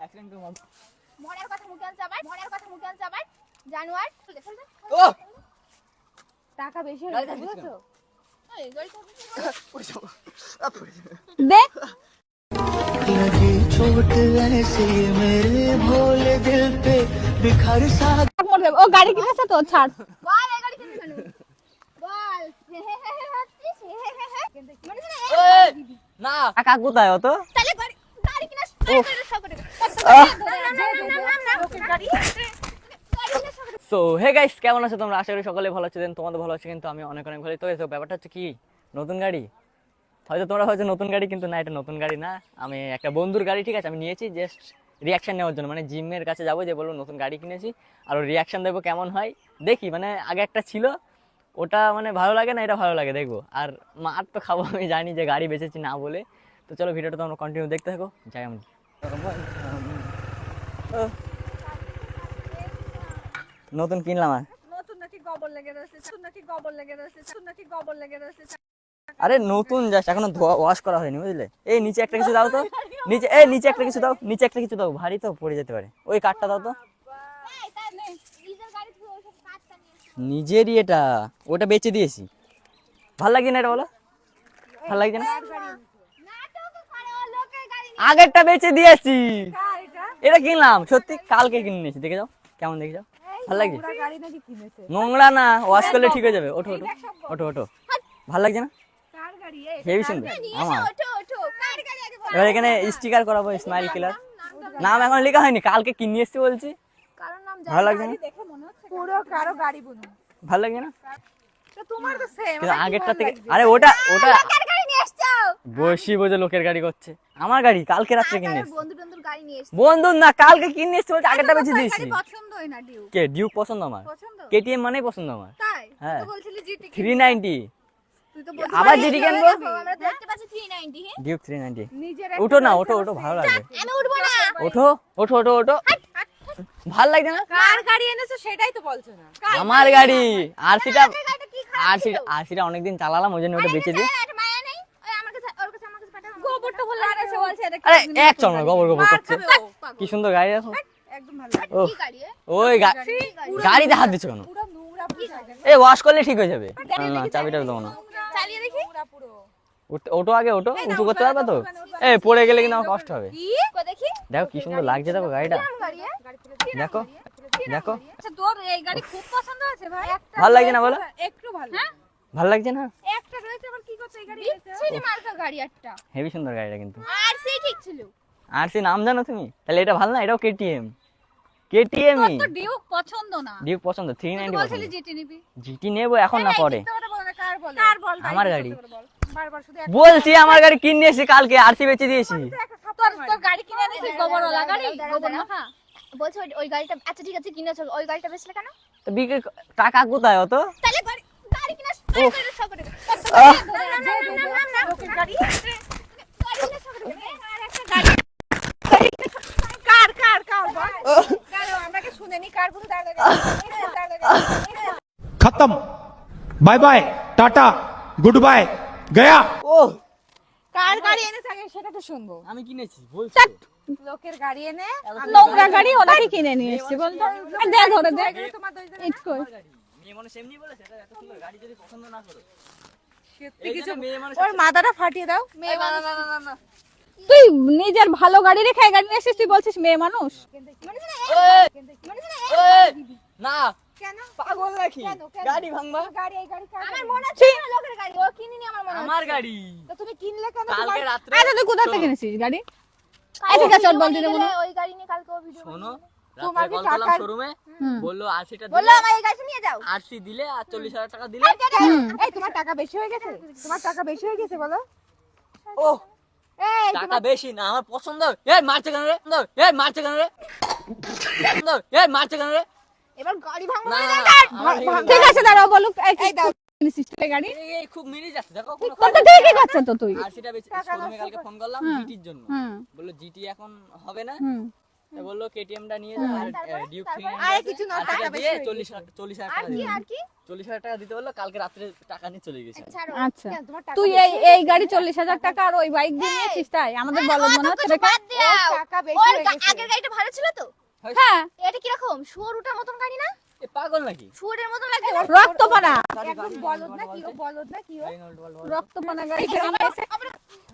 Accident করব মনের কথা মুখে আনছে আবার জানুয়ার ও টাকা বেশি হয়ে গেছে বুঝছো এই গাড়িটা পড়ে যাও দেখ लगी चोट ऐसे मेरे भोले दिल पे बिखर सा ও গাড়ি কিনেছে তো ছাড় বল এই গাড়ি কিনেছ বল না টাকা কোথায় অত তাহলে গাড়ি কিনা গাড়ি সো হে গাইস কেমন আছো তোমরা? আশা করি সকলে ভালো আছো। দেন তোমাদের ভালো আছে, কিন্তু আমি অনেক ভালো। তো এসো ব্যাপারটা হচ্ছে কি, নতুন গাড়ি হয়তো তোমরা হয়তো নতুন গাড়ি, কিন্তু না, এটা নতুন গাড়ি না। আমি একটা বন্ধুর গাড়ি, ঠিক আছে, আমি নিয়েছি জাস্ট রিয়াকশন নেওয়ার জন্য। মানে জিমের কাছে যাবো, যে বলবো নতুন গাড়ি কিনেছি, আর রিয়াকশন দেবো কেমন হয় দেখি। মানে আগে একটা ছিল, ওটা মানে ভালো লাগে না, এটা ভালো লাগে দেখবো। আর মার তো খাবো, আমি জানি যে গাড়ি বেচেছি না বলে। তো চলো ভিডিওটা তোমরা কন্টিনিউ দেখতে থাকো। যাই আমি নতুন কিনলাম। আর আরে নতুন জাস্ট এখনো ওয়াশ করা হয়নি, বুঝলে? এই নিচে একটা কিছু দাও তো, নিচে একটা কিছু দাও, নিচে একটা কিছু দাও, ভারী তো পড়ে যেতে পারে। ওই কাঠটা দাও তো। নিজেরই এটা, ওটা বেচে দিয়েছি। ভাল লাগছে না এটা, বলো? ভাল লাগছে না? আগেরটা বেচে দিয়েছি, এটা কিনলাম সত্যি, কালকে কিনে নিয়েছি। দেখে যাও কেমন, দেখে যাও। ভাল লাগছে? নোংরা না, ওয়াশ করলে ঠিক হয়ে যাবে। ওঠো ওঠো ওঠো ওঠো। ভাল লাগছে না? হেভি সুন্দর আমার। এবার এখানে স্টিকার করাবো, স্মাইল কিলার। নাম এখন লেখা হয়নি, কালকে কিনে এসছি বলছি। ভালো লাগছে না? ভালো লাগছে না? কিন্তু আগেরটা থেকে, আরে ওটা বসি বোঝে লোকের গাড়ি করছে। আমার গাড়ি কালকে রাত্রে কিনে এসছি। বন্ধু না, কালকে কিনে এসছি বলছে, আগেরটা বেঁচে দিয়েছি। কে ডিউক পছন্দ আমার, কেটিএম মানেই পছন্দ আমার। হ্যাঁ 390, আবার জিটি কিনবো। ডিউক 390। উঠো না, ওঠো ওঠো, ভালো লাগবে। ওঠো ওঠো ওঠো ওঠো। ভাল লাগছে না? কার গাড়ি এনেছো সেটাই তো বলছো না। আমার গাড়ি। আরসিটা অনেকদিন চালালাম, ওই জন্য ওটা বেচে দিই। আরে এক চল না, গোবর গোবর করছে। কি সুন্দর গাড়ি দেখো। ওই গাড়িতে হাত দিচ্ছ কেন? এই ওয়াশ করলে ঠিক হয়ে যাবে। না চাবিটা দেবো না। ওটো আগে, ওটো উঁচু করতে পারবে তো? এই পড়ে গেলে কিন্তু আমার কষ্ট হবে। দেখো কি সুন্দর লাগছে, দেখো গাড়িটা, দেখো দেখো। তোর এই গাড়ি খুব পছন্দ আছে ভাই। ভালো লাগছে না বলো? একটু ভালো। ভালো লাগছে না? একটা রয়েছে, আবার কি করতে এই গাড়ি রয়েছে? ছিনি মার্কা গাড়ি একটা। হেভি সুন্দর গাড়িটা কিন্তু। আর সেই ঠিক ছিল। আরসি নাম জানো তুমি? তাহলে এটা ভালো না? এটাও কেটিএম। কেটিএমই তো ডিউক পছন্দ না। ডিউক পছন্দ, 390 বলছিলি পছন্দ। জিটি নিবি। জিটি নেবো এখন না পরে। কার বল? আমার গাড়ি। বারবার শুধু বলছি আমার গাড়ি কিনে এসেছি কালকে, আরসি বেচে দিয়েছি। তোর গাড়ি কিনে এনেছিস গোবরওয়ালা গাড়ি, গোবর মাখা। বলছো ওই গাড়িটা, আচ্ছা ঠিক আছে কিনেছো, ওই গাড়িটা বেচলে কেন? তো টাকা কোথায় অত? তাহলে গাড়ি কিনা সকলে গাড়ি खत्म, bye bye, tata, goodbye, गया। ও কার গাড়ি এনেছে আগে সেটা তো শুনবো। আমি কিনেছি বলছি তো। লোকের গাড়ি এনে নোংরা গাড়ি ওনাকে কিনে নিয়ে এসেছে বলতো। দে ধরে দে। ইট কই মেয়ে মানুষ এমনি বলেছে, এটা এত সুন্দর গাড়ি যদি পছন্দ না করো। এই কিছু মেয়ে মানুষ ওর মাথাটা ফাটিয়ে দাও। মেয়ে মানুষ না। তুই নিজের ভালো গাড়ি রেখে গাড়ি নিয়ে এসেছিস, তুই বলছিস মেয়ে মানুষ। না কেন পাগল নাকি? গাড়ি ভাঙবা? গাড়ি এই গাড়ি কার? আমার মনে হচ্ছে না লোকের গাড়ি, ও কিনিনি আমার মনে হচ্ছে। আমার গাড়ি। তো তুমি কিনলে কেন? কালকে রাত্রে আচ্ছা তুই কোথা থেকে কিনেছিস গাড়ি? এই ঠিক আছে চল বল দিতে মনে। ওই গাড়ি নিয়ে কালকে ও ভিডিও শোনো, তোমার রাত্রে কি কল করলাম টাকা- শোরুমে, বললো আরসিটা বললো দিলে, আমার এই গাড়িটা নিয়ে যাও। আরসি দিলে আর 40,000 টাকা দিলে। এই তোমার টাকা বেশি হয়ে গেছে? তোমার টাকা বেশি হয়ে গেছে বলো। ও এই টাকা বেশি না, আমার পছন্দ। এই মারছে কেন রে? এই মারছে কেন রে? এই মারছে কেন রে? এবার গাড়ি ভাঙবো না, না। না, আমার ঠিক আছে দাঁড়াও বলুক। এই দাও কিনেছিস তুই গাড়ি? এই খুব মিনি যাচ্ছে, দেখো কোনো তো ঠিকই করছ তো তুই। আরসিটা বেশি। শোরুমে কালকে ফোন করলাম জিটির জন্য, বললো জিটি এখন হবে না, বললো কেটিএমটা নিয়ে যা আর ডিউক আরে কিছু না, টাকা বেশি হয়ে 40,000 আর কি আর কি 40,000 টাকা দিতে বললো, কালকে রাত্রে টাকা নিয়ে চলে গেছে। ছাড়ো আচ্ছা কেন, তোমার টাকা তুই এই গাড়ি 40,000 টাকা আর ওই বাইক দিয়ে নিয়েছিস তাই? আমাদের বলদ মনে হচ্ছে কিছু দেখে। বাদ দাও, টাকা বেশি ওর হয়ে গেছে। আগের গাড়িটা ভালো ছিল তো? হ্যাঁ এটা কি রকম শুয়োরটার মতন গাড়ি না? এ পাগল নাকি? শুয়োরের মতন লাগে না? রক্তপানা বলদ না কি ও, বলদ না কি ও? রক্তপানা গাড়ি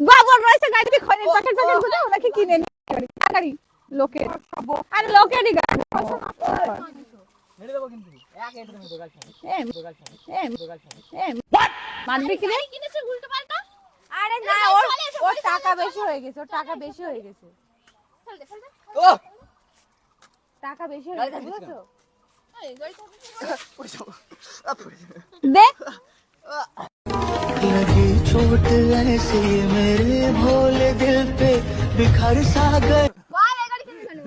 বাবর রয়েছে গাড়িতে খনি প্যাকেট গুলো নাকি কিনে নিয়ে গাড়ি লোকের আরে লোকেরই গাড়ি মেরে দেবো কিন্তু এক এটা তুমি দোকান ছাড়ো এম দোকান ছাড়ো এম দোকান ছাড়ো। এম মারবি কি রে? গাড়ি কিনেছে উল্টো পাল্টা? আরে না ওর টাকা বেশি হয়ে গেছে, ওর টাকা বেশি হয়ে গেছে, ফেল দে, ফেল দে। ও টাকা বেশি হয়ে গাড়ি গেছে থাকবে বুঝছো? এই গাড়িটা পড়ে যাবো পড়ে যাবো। দে लगी चोट ऐसे मेरे भोले दिल पे बिखर सा गए বল এই গাড়ি কিনেছে কেন?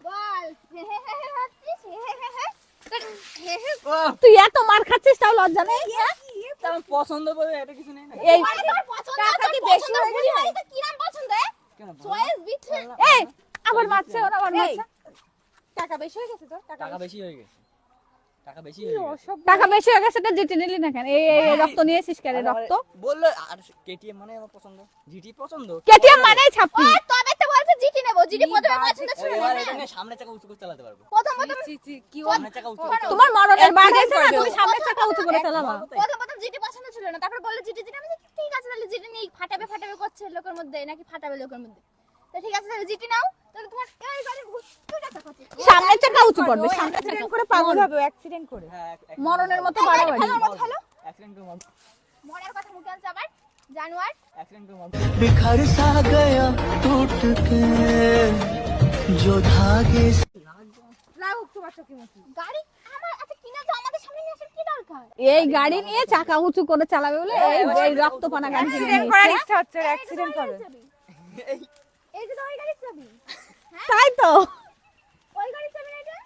বল হে হে হে হে হচ্ছিস, হে হে হে হে। হে হে ও তুই এত মার খাচ্ছিস তাও লজ্জা নেই? তেমন পছন্দ করে এটা কিছু নেই না এই মানে তোমার পছন্দ, টাকা কি তোর বেশি পছন্দ হয়ে বুড়ি গেছে? গাড়িটা কি নাম পছন্দ? কেন চয়েস বিট্রে এই আবার মারছে, ওরা আবার মারছে। টাকা বেশি হয়ে গেছে তোর, টাকা বেশি হয়ে গেছে, টাকা বেশি হয়ে গেছে। টাকা বেশি হয়ে গেছে, এটা জিটি নিলি না কেন? এই রক্ত নিয়েছিস কেন? আরে রক্ত বললো আর কেটিএম মানে আমার পছন্দ, জিটি পছন্দ। কেটিএম মানে ছাপি। ওই তবে তো বলছে জিটি নেব, জিটি প্রথমে পছন্দ ছিল এবার না। এটা নিয়ে সামনে চাকা উঁচু করে চালাতে পারবো, প্রথম কি সামনে চাকা উঁচু করে তোমার মরণের বাড়ি আছে না, তুমি সামনের চাকা উঁচু করে চালাবা। প্রথম জিটি পছন্দ ছিল না, তারপর বললে জিটি জিটি, আমি বলছি, ঠিক আছে তাহলে জিটি নিয়ে ফাটাবে ফাটাবে করছে লোকের মধ্যে, নাকি ফাটাবে লোকের মধ্যে, তো ঠিক আছে তাহলে জিটি নাও। তাহলে তোমার এই গাড়ি ভূত তুই টাকা খাচ্ছিস সামনের চাকা উঁচু করবে, সামনের চাকা করে পাগল হবে। অ্যাক্সিডেন্ট করে। হ্যাঁ মরণের মতো বাড়াবাড়ি। অ্যাক্সিডেন্ট করে মরবো, মনের কথা মুখে আনছে আবার জানুয়ার। অ্যাক্সিডেন্ট করে মরবো। बिखर सा गया टूट के जो धागे से লাগুক তোমার চোখে মুখে। গাড়ি আমার আচ্ছা কিনা তো আমাদের সামনে নিয়ে আসার কি দরকার? এই গাড়ি নিয়ে চাকা উঁচু করে চালাবে বলে এই রক্তপানা গাড়ি কিনে অ্যাক্সিডেন্ট করার নিয়েছে। ইচ্ছা হচ্ছে, অ্যাক্সিডেন্ট করে। এই যে তো ওই গাড়ির চাবি, তাই তো ওই গাড়ির চাবি না এটা?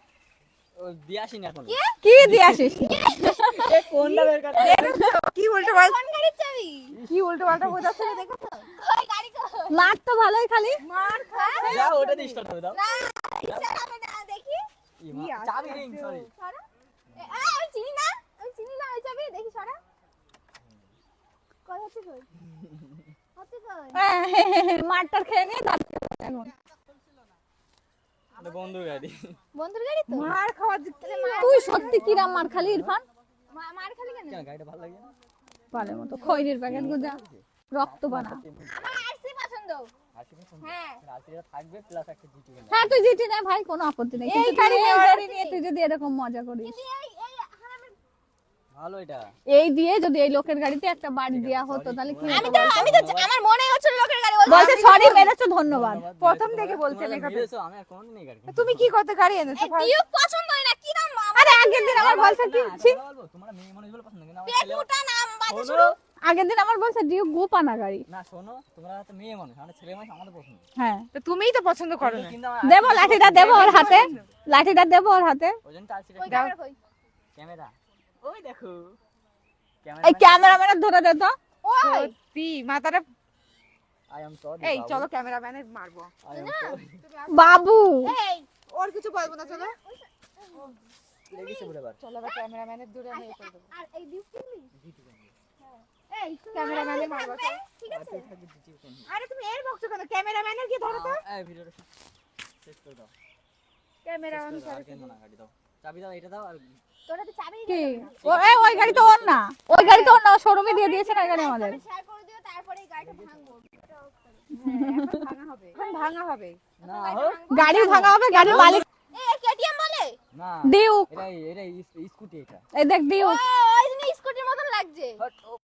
ও দিয়ে আসিনি এখন। কি দিয়ে আসিস? কোনটা বের করতে? কি উল্টো পাল্টা, কোন গাড়ির চাবি? কি উল্টো পাল্টা বোঝাচ্ছে দেখো। ওই গাড়ি কো? মার তো ভালোই খালি। মার খা যাও ওটা দিয়ে স্টার্ট হবে দাও। না চালাবে না দেখি। চাবি রিং সরি। সরা আমি চিনি না, আমি চিনি না ওই চাবি, দেখি সরা কই হচ্ছে কই হচ্ছে কই মারটার খেয়ে নিয়ে যাচ্ছে এখন। এটা বন্ধু গাড়ি। বন্ধুর গাড়ি তো মার খাওয়ার দিক তাহলে মার তুই সত্যি কিরাম মার খালি ইরফান? মার খালি কেন? কেন গাড়িটা ভালো লাগে না? পালের মতো খৈরির প্যাকেট গুজা রক্তপানা। আমার আরসি পছন্দ। আশি পছন্দ। হ্যাঁ রাশিটা থাকবে প্লাস একটা জিটি গাড়ি। হ্যাঁ তুই জিটি নে ভাই, কোনো আপত্তি নেই, কিন্তু গাড়ি তুই এই নেওয়ার গাড়ি নিয়ে তুই যদি এরকম মজা করিস, কিন্তু এই হারামের ভালো এটা। এই দিয়ে যদি এই লোকের গাড়িতে একটা বাড়ি দেওয়া হতো তাহলে কি হতো? আমি তো আমার মনে হচ্ছে লোকের গাড়ি বলছে সরি মেরেছো ধন্যবাদ। প্রথম থেকে বলছে তোমরা মেকআপ। মেরেছো, আমি আর কোনোদিন এই গাড়ি কিনি। তুমি কি করতে গাড়ি এনেছো? ডিউক পছন্দ হয় না কি নাম আরে আগের দিন আমার বলছে কি না, ছি, তোমরা বলবো, তোমরা মেয়ে মানুষ বলে পছন্দ কিন্তু আমার পেট ছেলে। মোটা নাম বাজে শোনো, শুরু। আগের দিন আমার বলছে ডিউ গোপানা গাড়ি। না শোনো, তোমরা তো মেয়ে মানুষ, আমাদের ছেলে মানুষ আমাদের পছন্দ। হ্যাঁ তো তুমিই তো পছন্দ করো না। কিন্তু আমার দেবো লাঠিটা, দেবো ওর হাতে, লাঠিটা দেবো ওর হাতে। ওই জন্য তার ছেলে ওই ক্যামেরা কই? ক্যামেরা ওই দেখো এই ক্যামেরাম্যানের ধরে দে তো। ওই সত্যি মাথাটা। আই এম সরি এই চলো ক্যামেরাম্যানের মারবো। আই এম সরি বাবু এই ওর কিছু বলবো না, চলো লেগেছে বলে বার চলো এবার ক্যামেরাম্যানের দূরে আমি করে দেবো। আর এই ডিউক কিনলি? এই ক্যামেরাম্যানের মারবো। ঠিক আছে আরে তুমি এর বকছো কেন? ক্যামেরাম্যানের কি ধরো তো। এই ভিডিওটা শেষ করে দাও, ক্যামেরাম্যান আর কেন না গাড়ি দাও, চাবি দাও, এটা দাও আর তোরা তো চাবি কি ওই গাড়ি তো ওর না, ওই গাড়ি তো ওর না, শোরুমে দিয়ে দিয়েছে না গাড়ি আমাদের। শেয়ার করে দিও, তারপরে এই গাড়িটা ভাঙবো। ভাঙা হবে, এখন ভাঙা হবে। না হোক গাড়ি ভাঙা হবে, গাড়ির মালিক এই কেটিএম বলে? না ডিউক। এটা এটা স্কুটি এটা এই দেখ ডিউক। ওই জন্য স্কুটির মতন লাগছে। বাট ও